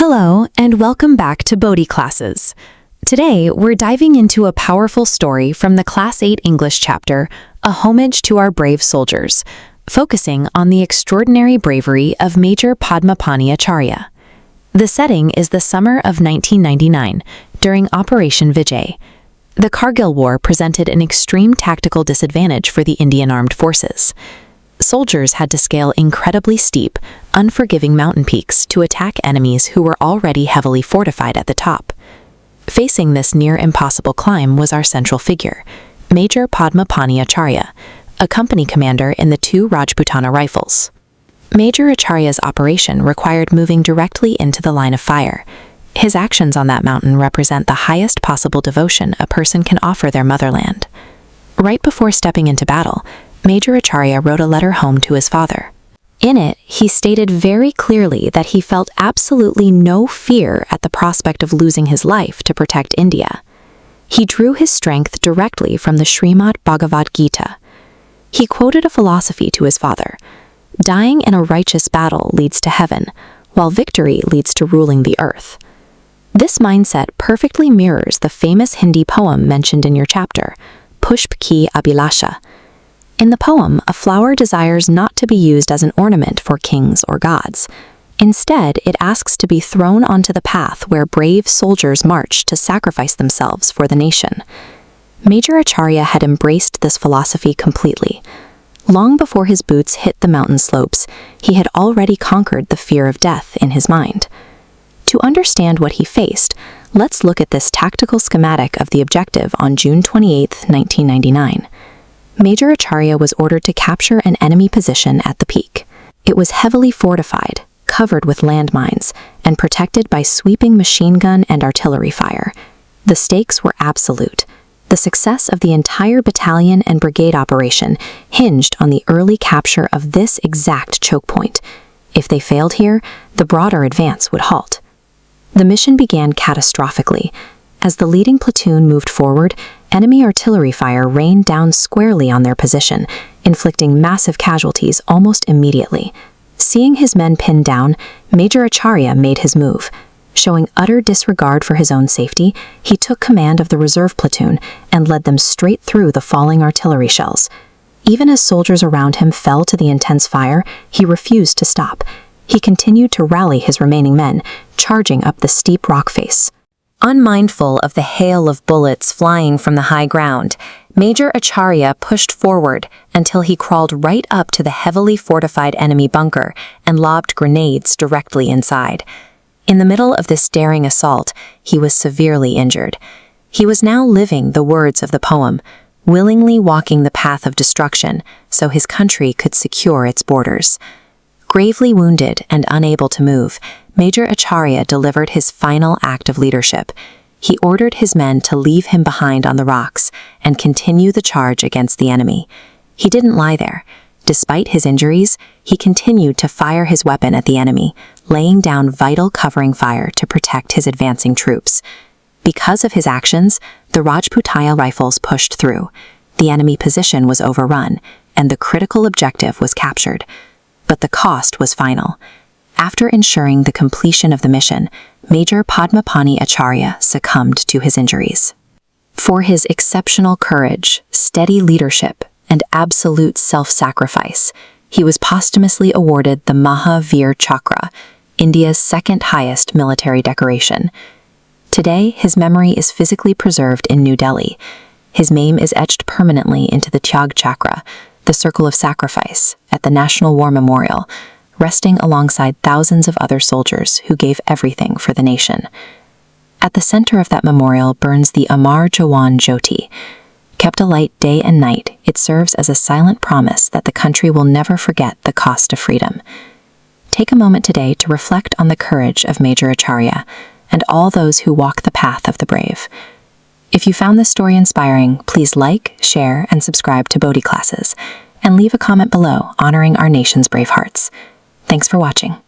Hello, and welcome back to Bodhi Classes. Today, we're diving into a powerful story from the Class 8 English chapter, A Homage to Our Brave Soldiers, focusing on the extraordinary bravery of Major Padmapani Acharya. The setting is the summer of 1999, during Operation Vijay. The Kargil War presented an extreme tactical disadvantage for the Indian Armed Forces. Soldiers had to scale incredibly steep, unforgiving mountain peaks to attack enemies who were already heavily fortified at the top. Facing this near-impossible climb was our central figure, Major Padmapani Acharya, a company commander in the 2 Rajputana Rifles. Major Acharya's operation required moving directly into the line of fire. His actions on that mountain represent the highest possible devotion a person can offer their motherland. Right before stepping into battle, Major Acharya wrote a letter home to his father. In it, he stated very clearly that he felt absolutely no fear at the prospect of losing his life to protect India. He drew his strength directly from the Srimad Bhagavad Gita. He quoted a philosophy to his father: "Dying in a righteous battle leads to heaven, while victory leads to ruling the earth." This mindset perfectly mirrors the famous Hindi poem mentioned in your chapter, Pushp Ki Abhilasha. In the poem, a flower desires not to be used as an ornament for kings or gods. Instead, it asks to be thrown onto the path where brave soldiers march to sacrifice themselves for the nation. Major Acharya had embraced this philosophy completely. Long before his boots hit the mountain slopes, he had already conquered the fear of death in his mind. To understand what he faced, let's look at this tactical schematic of the objective on June 28, 1999. Major Acharya was ordered to capture an enemy position at the peak. It was heavily fortified, covered with landmines, and protected by sweeping machine gun and artillery fire. The stakes were absolute. The success of the entire battalion and brigade operation hinged on the early capture of this exact choke point. If they failed here, the broader advance would halt. The mission began catastrophically. As the leading platoon moved forward, enemy artillery fire rained down squarely on their position, inflicting massive casualties almost immediately. Seeing his men pinned down, Major Acharya made his move. Showing utter disregard for his own safety, he took command of the reserve platoon and led them straight through the falling artillery shells. Even as soldiers around him fell to the intense fire, he refused to stop. He continued to rally his remaining men, charging up the steep rock face. Unmindful of the hail of bullets flying from the high ground, Major Acharya pushed forward until he crawled right up to the heavily fortified enemy bunker and lobbed grenades directly inside. In the middle of this daring assault, he was severely injured. He was now living the words of the poem, willingly walking the path of destruction so his country could secure its borders. Gravely wounded and unable to move, Major Acharya delivered his final act of leadership. He ordered his men to leave him behind on the rocks and continue the charge against the enemy. He didn't lie there. Despite his injuries, he continued to fire his weapon at the enemy, laying down vital covering fire to protect his advancing troops. Because of his actions, the Rajputana Rifles pushed through. The enemy position was overrun, and the critical objective was captured. But the cost was final. After ensuring the completion of the mission, Major Padmapani Acharya succumbed to his injuries. For his exceptional courage, steady leadership, and absolute self-sacrifice, he was posthumously awarded the Mahavir Chakra, India's second highest military decoration. Today, his memory is physically preserved in New Delhi. His name is etched permanently into the Tyag Chakra, the circle of sacrifice, at the National War Memorial, resting alongside thousands of other soldiers who gave everything for the nation. At the center of that memorial burns the Amar Jawan Jyoti. Kept alight day and night, it serves as a silent promise that the country will never forget the cost of freedom. Take a moment today to reflect on the courage of Major Acharya and all those who walk the path of the brave. If you found this story inspiring, please like, share, and subscribe to Bodhi Classes, and leave a comment below honoring our nation's brave hearts. Thanks for watching.